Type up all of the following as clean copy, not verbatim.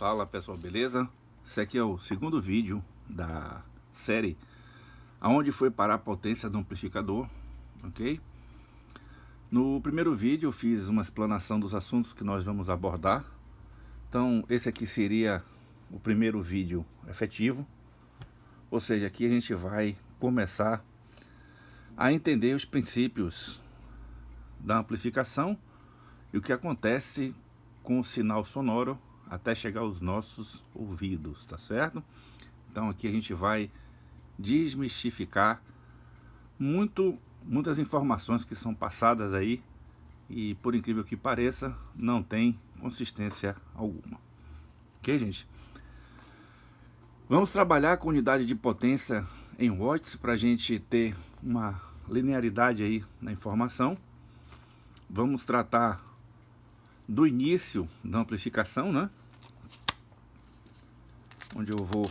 Fala pessoal, beleza? Esse aqui é o segundo vídeo da série Aonde foi parar a potência do amplificador, ok? No primeiro vídeo eu fiz uma explanação dos assuntos que nós vamos abordar. Então esse aqui seria o primeiro vídeo efetivo. Ou seja, aqui a gente vai começar a entender os princípios da amplificação e o que acontece com o sinal sonoro até chegar aos nossos ouvidos, tá certo? Então aqui a gente vai desmistificar muitas informações que são passadas aí e, por incrível que pareça, não tem consistência alguma. Ok, gente? Vamos trabalhar com unidade de potência em watts para a gente ter uma linearidade aí na informação. Vamos tratar do início da amplificação, né? Onde eu vou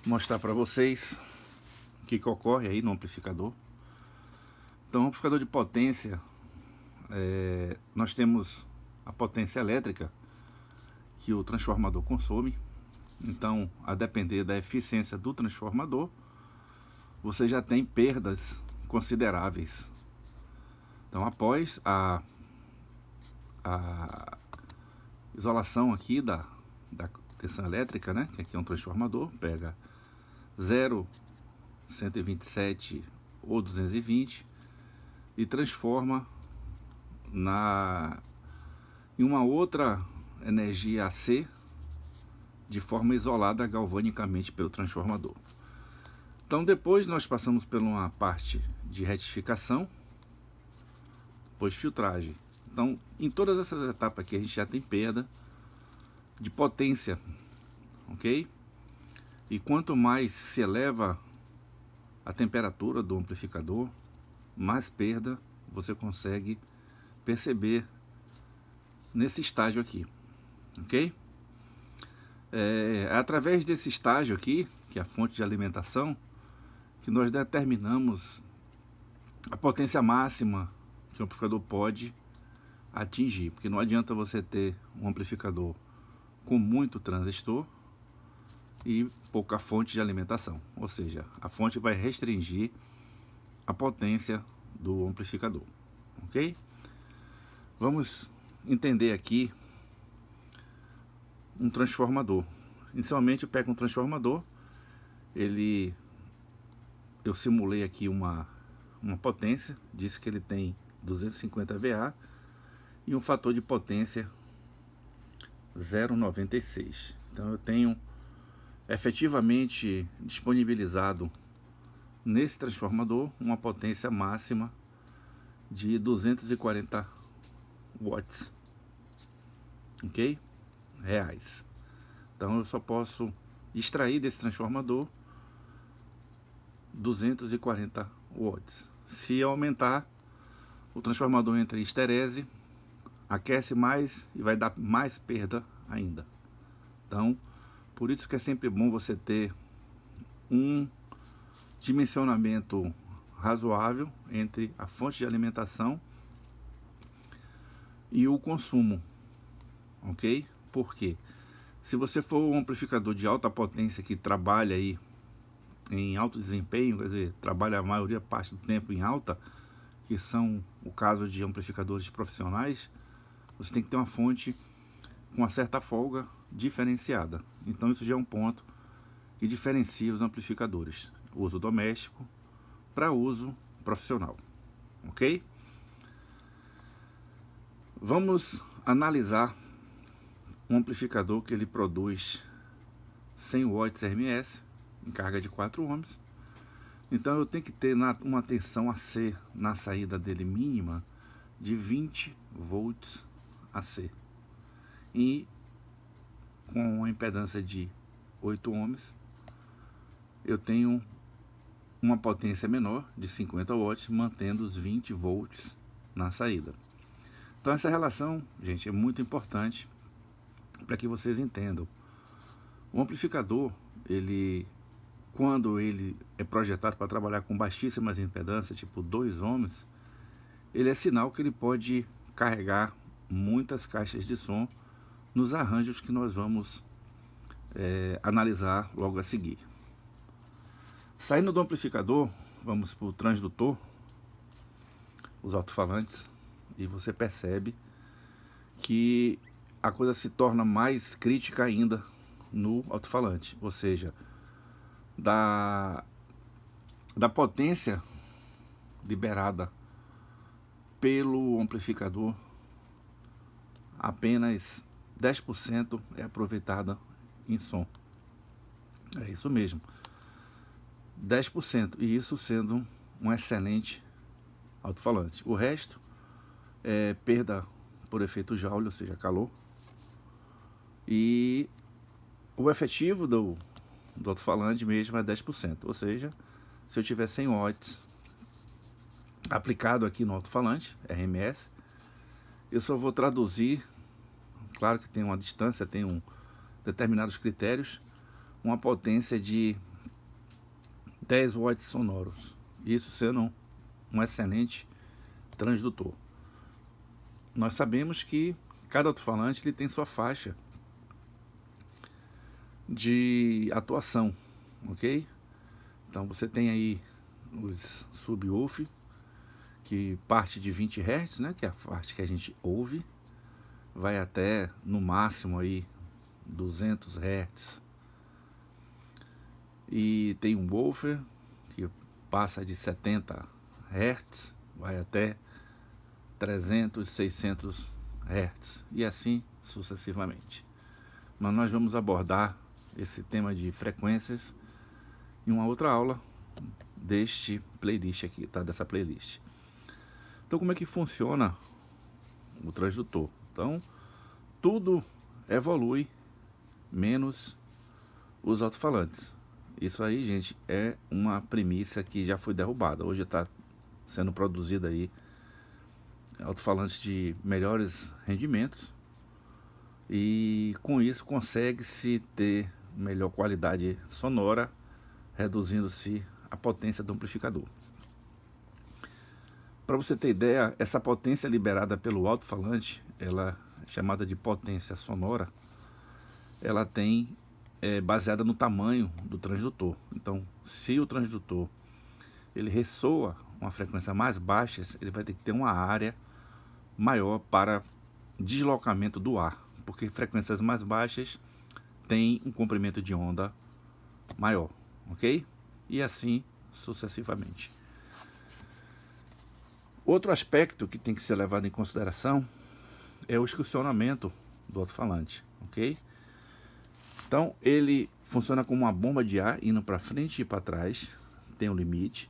mostrar para vocês o que ocorre aí no amplificador. Então, o amplificador de potência, nós temos a potência elétrica que o transformador consome. Então, a depender da eficiência do transformador, você já tem perdas consideráveis. Então, após a isolação aqui da tensão elétrica, né, que aqui é um transformador, pega 0, 127 ou 220 e transforma em uma outra energia AC de forma isolada galvanicamente pelo transformador. Então depois nós passamos por uma parte de retificação, depois filtragem. Então em todas essas etapas aqui a gente já tem perda de potência, ok? E quanto mais se eleva a temperatura do amplificador, mais perda você consegue perceber nesse estágio aqui, ok? É através desse estágio aqui, que é a fonte de alimentação, que nós determinamos a potência máxima que o amplificador pode atingir, porque não adianta você ter um amplificador com muito transistor e pouca fonte de alimentação, ou seja, a fonte vai restringir a potência do amplificador, ok? Vamos entender aqui um transformador. Inicialmente eu pego um transformador, eu simulei aqui uma potência, disse que ele tem 250 VA e um fator de potência 0,96. Então eu tenho efetivamente disponibilizado nesse transformador uma potência máxima de 240 watts, ok? Reais. Então eu só posso extrair desse transformador 240 watts. Se aumentar, o transformador entra em esterese, aquece mais e vai dar mais perda ainda. Então, por isso que é sempre bom você ter um dimensionamento razoável entre a fonte de alimentação e o consumo, ok? Porque se você for um amplificador de alta potência que trabalha aí em alto desempenho, quer dizer, trabalha a parte do tempo em alta, que são o caso de amplificadores profissionais, você tem que ter uma fonte com uma certa folga diferenciada. Então isso já é um ponto que diferencia os amplificadores, uso doméstico para uso profissional, ok? Vamos analisar um amplificador que ele produz 100 watts RMS em carga de 4 ohms. Então eu tenho que ter uma tensão AC na saída dele mínima de 20 volts AC e com uma impedância de 8 ohms eu tenho uma potência menor de 50 watts mantendo os 20 volts na saída. Então essa relação, gente, é muito importante para que vocês entendam. O amplificador, quando ele é projetado para trabalhar com baixíssimas impedâncias, tipo 2 ohms, ele é sinal que ele pode carregar muitas caixas de som nos arranjos que nós vamos analisar logo a seguir. Saindo do amplificador, vamos para o transdutor, os alto-falantes, e você percebe que a coisa se torna mais crítica ainda no alto-falante, ou seja, da potência liberada pelo amplificador, apenas 10% é aproveitada em som. É isso mesmo, 10%, e isso sendo um excelente alto-falante. O resto é perda por efeito Joule, ou seja, calor. E o efetivo do alto-falante mesmo é 10%, ou seja, se eu tiver 100 watts aplicado aqui no alto-falante, RMS, eu só vou traduzir, claro que tem uma distância, tem determinados critérios, uma potência de 10 watts sonoros, isso sendo um excelente transdutor. Nós sabemos que cada alto-falante ele tem sua faixa de atuação, ok? Então você tem aí os subwoofer, que parte de 20 Hz, né, que é a parte que a gente ouve, vai até no máximo aí 200 Hz. E tem um woofer que passa de 70 Hz, vai até 300, 600 Hz e assim sucessivamente. Mas nós vamos abordar esse tema de frequências em uma outra aula deste playlist aqui, tá? Dessa playlist. Então, como é que funciona o transdutor? Então, tudo evolui menos os alto-falantes. Isso aí, gente, é uma premissa que já foi derrubada. Hoje está sendo produzida aí alto-falantes de melhores rendimentos e com isso consegue-se ter melhor qualidade sonora, reduzindo-se a potência do amplificador. Para você ter ideia, essa potência liberada pelo alto-falante, ela é chamada de potência sonora, ela é baseada no tamanho do transdutor. Então, se o transdutor ele ressoa uma frequência mais baixa, ele vai ter que ter uma área maior para deslocamento do ar, porque frequências mais baixas têm um comprimento de onda maior, ok? E assim sucessivamente. Outro aspecto que tem que ser levado em consideração é o excursionamento do alto-falante, ok? Então ele funciona como uma bomba de ar indo para frente e para trás, tem um limite.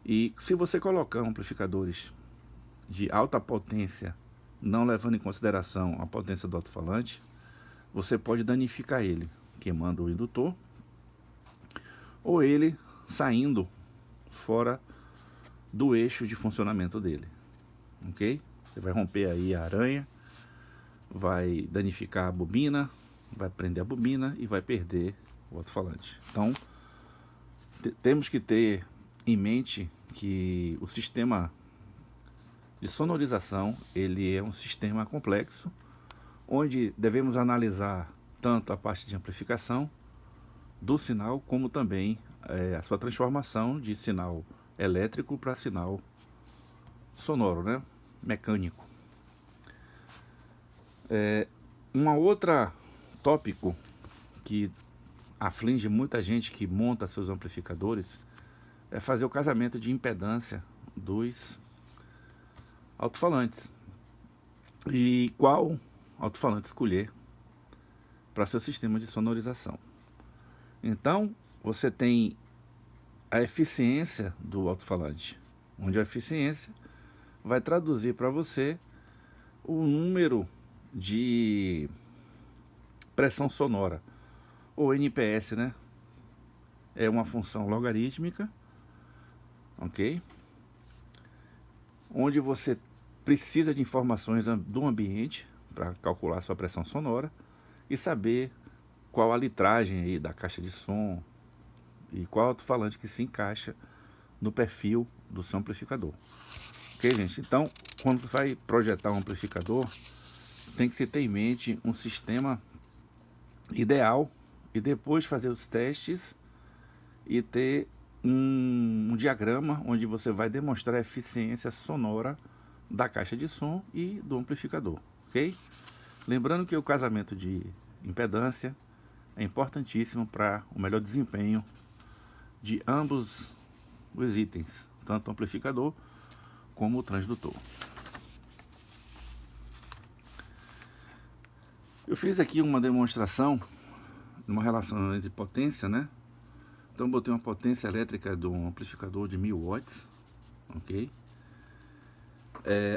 E se você colocar amplificadores de alta potência, não levando em consideração a potência do alto-falante, você pode danificar ele, queimando o indutor, ou ele saindo fora do eixo de funcionamento dele, ok? Você vai romper aí a aranha, vai danificar a bobina, vai prender a bobina e vai perder o alto-falante. Então, temos que ter em mente que o sistema de sonorização, ele é um sistema complexo, onde devemos analisar tanto a parte de amplificação do sinal, como também a sua transformação de sinal elétrico para sinal sonoro, né? Mecânico. Uma outra tópico que aflige muita gente que monta seus amplificadores é fazer o casamento de impedância dos alto-falantes e qual alto-falante escolher para seu sistema de sonorização. Então você tem a eficiência do alto-falante, onde a eficiência vai traduzir para você o número de pressão sonora, ou NPS, né? É uma função logarítmica, ok? Onde você precisa de informações do ambiente para calcular sua pressão sonora e saber qual a litragem aí da caixa de som e qual alto-falante que se encaixa no perfil do seu amplificador. Ok, gente? Então, quando você vai projetar um amplificador, tem que se ter em mente um sistema ideal e depois fazer os testes e ter um diagrama onde você vai demonstrar a eficiência sonora da caixa de som e do amplificador, ok? Lembrando que o casamento de impedância é importantíssimo para o melhor desempenho de ambos os itens, tanto o amplificador como o transdutor. Eu fiz aqui uma demonstração de uma relação entre potência, né? Então botei uma potência elétrica de um amplificador de 1000 watts, ok?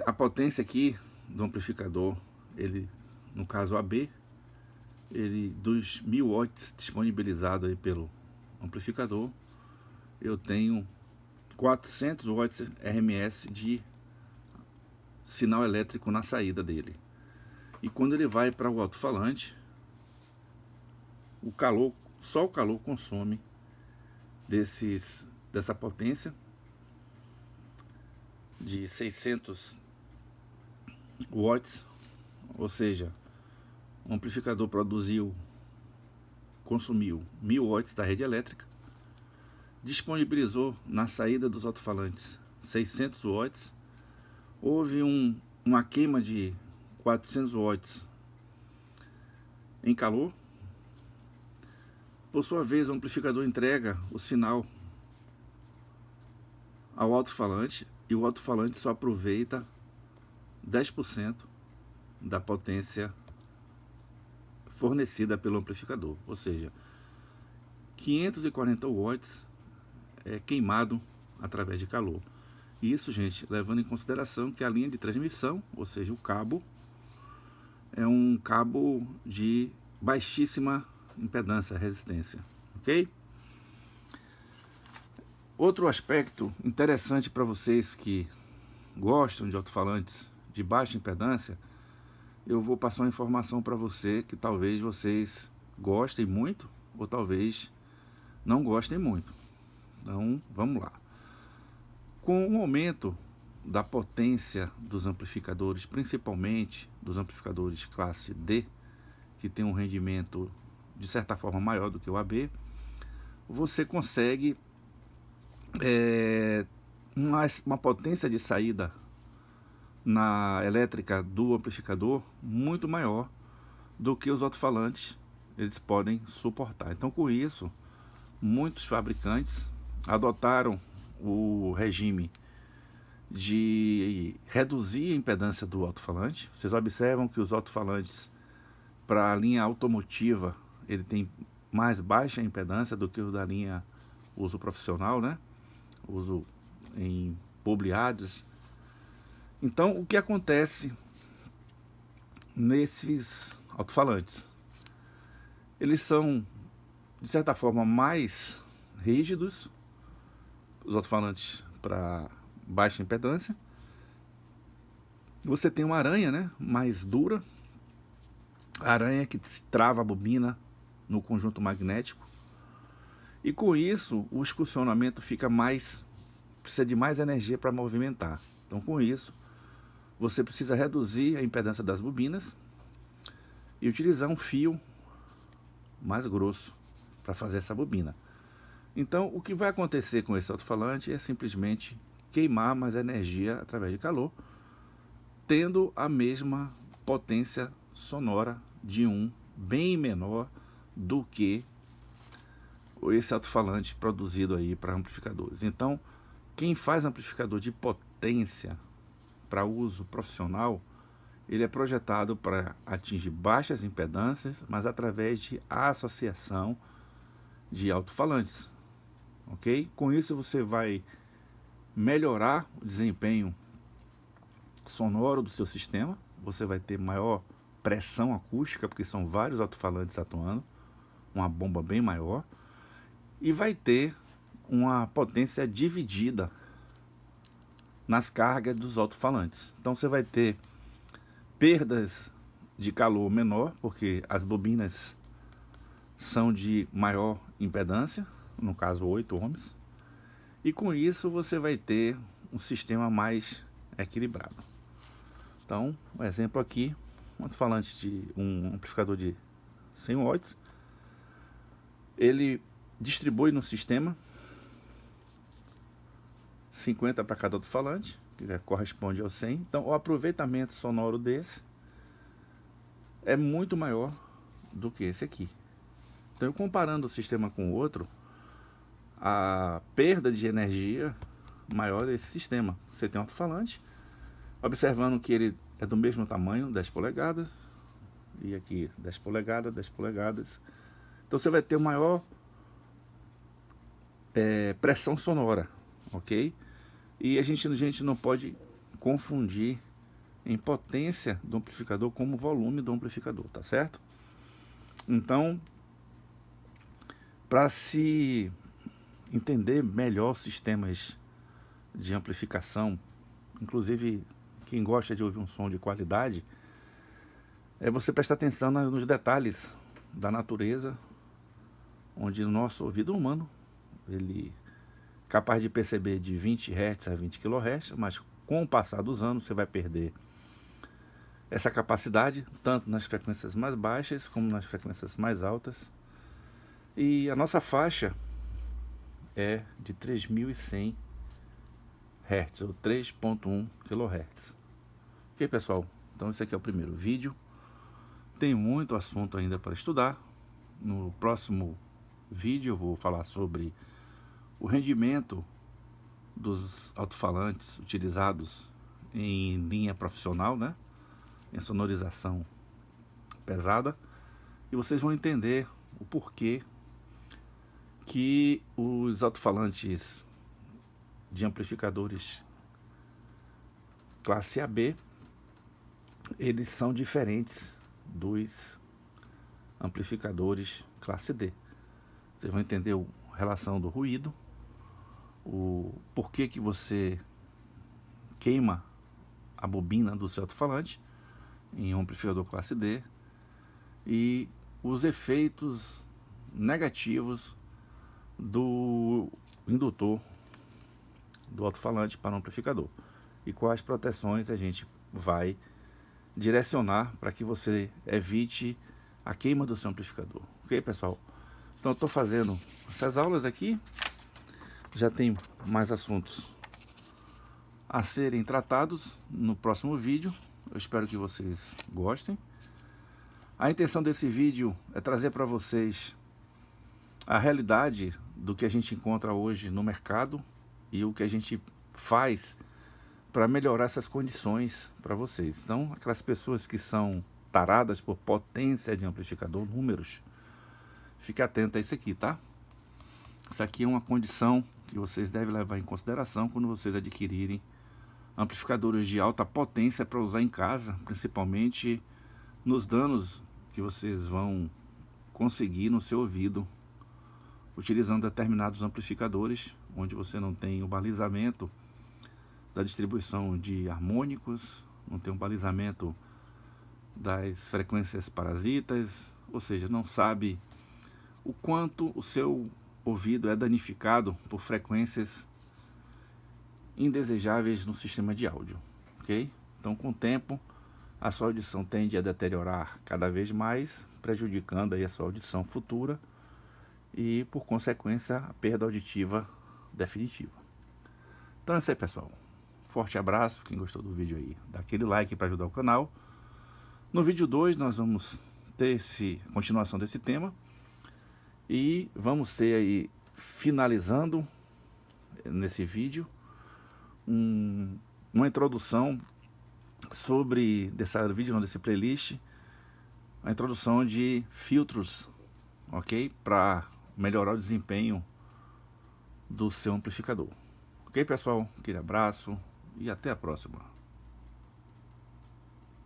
A potência aqui do amplificador, ele, no caso AB, ele dos 1000 watts disponibilizado aí pelo amplificador, eu tenho 400 watts RMS de sinal elétrico na saída dele. E quando ele vai para o alto-falante, o calor, só o calor consome dessa potência de 600 watts, ou seja, o amplificador consumiu 1000 watts da rede elétrica, disponibilizou na saída dos alto-falantes 600 watts, houve uma queima de 400 watts em calor. Por sua vez, o amplificador entrega o sinal ao alto-falante e o alto-falante só aproveita 10% da potência fornecida pelo amplificador, ou seja, 540 watts é queimado através de calor. Isso, gente, levando em consideração que a linha de transmissão, ou seja, o cabo, é um cabo de baixíssima impedância, resistência, ok? Outro aspecto interessante para vocês que gostam de alto-falantes de baixa impedância, eu vou passar uma informação para você que talvez vocês gostem muito ou talvez não gostem muito. Então, vamos lá. Com o aumento da potência dos amplificadores, principalmente dos amplificadores classe D, que tem um rendimento de certa forma maior do que o AB, você consegue uma potência de saída na elétrica do amplificador muito maior do que os alto-falantes eles podem suportar. Então, com isso, muitos fabricantes adotaram o regime de reduzir a impedância do alto-falante. Vocês observam que os alto-falantes para a linha automotiva ele tem mais baixa impedância do que o da linha uso profissional, né? Uso em publi ads. Então, o que acontece nesses alto-falantes? Eles são, de certa forma, mais rígidos, os alto-falantes para baixa impedância. Você tem uma aranha, né, mais dura, a aranha que trava a bobina no conjunto magnético. E com isso, o excursionamento precisa de mais energia para movimentar. Então, com isso, você precisa reduzir a impedância das bobinas e utilizar um fio mais grosso para fazer essa bobina. Então, o que vai acontecer com esse alto-falante é simplesmente queimar mais energia através de calor, tendo a mesma potência sonora de um bem menor do que esse alto-falante produzido aí para amplificadores. Então, quem faz amplificador de potência para uso profissional, ele é projetado para atingir baixas impedâncias, mas através de associação de alto-falantes, ok? Com isso você vai melhorar o desempenho sonoro do seu sistema, você vai ter maior pressão acústica, porque são vários alto-falantes atuando, uma bomba bem maior, e vai ter uma potência dividida nas cargas dos alto-falantes. Então você vai ter perdas de calor menor, porque as bobinas são de maior impedância, no caso 8 ohms, e com isso você vai ter um sistema mais equilibrado. Então, um exemplo aqui, alto-falante de um amplificador de 100 watts, ele distribui no sistema 50 para cada alto-falante, que corresponde ao 100. Então o aproveitamento sonoro desse é muito maior do que esse aqui. Então, comparando o sistema com o outro, a perda de energia maior desse sistema. Você tem um alto-falante, observando que ele é do mesmo tamanho, 10 polegadas, e aqui 10 polegadas, 10 polegadas. Então você vai ter maior pressão sonora, ok? E a gente não pode confundir em potência do amplificador como volume do amplificador, tá certo? Então, para se entender melhor sistemas de amplificação, inclusive quem gosta de ouvir um som de qualidade, é você prestar atenção nos detalhes da natureza, onde o nosso ouvido humano, ele é capaz de perceber de 20 Hz a 20 kHz, mas com o passar dos anos você vai perder essa capacidade, tanto nas frequências mais baixas como nas frequências mais altas. E a nossa faixa é de 3.100 Hz, ou 3.1 kHz. Ok, pessoal? Então esse aqui é o primeiro vídeo. Tem muito assunto ainda para estudar. No próximo vídeo eu vou falar sobre o rendimento dos alto-falantes utilizados em linha profissional, né? Em sonorização pesada. E vocês vão entender o porquê que os alto-falantes de amplificadores classe AB, eles são diferentes dos amplificadores classe D. Vocês vão entender a relação do ruído, o porquê que você queima a bobina do seu alto-falante em um amplificador classe D e os efeitos negativos do indutor do alto-falante para o amplificador e quais proteções a gente vai direcionar para que você evite a queima do seu amplificador. Ok, pessoal? Então eu estou fazendo essas aulas aqui, já tem mais assuntos a serem tratados no próximo vídeo. Eu espero que vocês gostem. A intenção desse vídeo é trazer para vocês a realidade do que a gente encontra hoje no mercado e o que a gente faz para melhorar essas condições para vocês. Então, aquelas pessoas que são taradas por potência de amplificador, números, fique atento a isso aqui, tá? Isso aqui é uma condição que vocês devem levar em consideração quando vocês adquirirem amplificadores de alta potência para usar em casa, principalmente nos danos que vocês vão conseguir no seu ouvido utilizando determinados amplificadores, onde você não tem o balizamento da distribuição de harmônicos, não tem um balizamento das frequências parasitas, ou seja, não sabe o quanto o seu ouvido é danificado por frequências indesejáveis no sistema de áudio, ok? Então, com o tempo, a sua audição tende a deteriorar cada vez mais, prejudicando aí a sua audição futura e, por consequência, a perda auditiva definitiva. Então é isso aí, pessoal. Forte abraço. Quem gostou do vídeo aí, dá aquele like para ajudar o canal. No vídeo 2 nós vamos ter continuação desse tema e vamos ter aí, finalizando nesse vídeo, uma introdução sobre, desse playlist, a introdução de filtros, ok? Para melhorar o desempenho do seu amplificador. Ok, pessoal? Aquele abraço e até a próxima.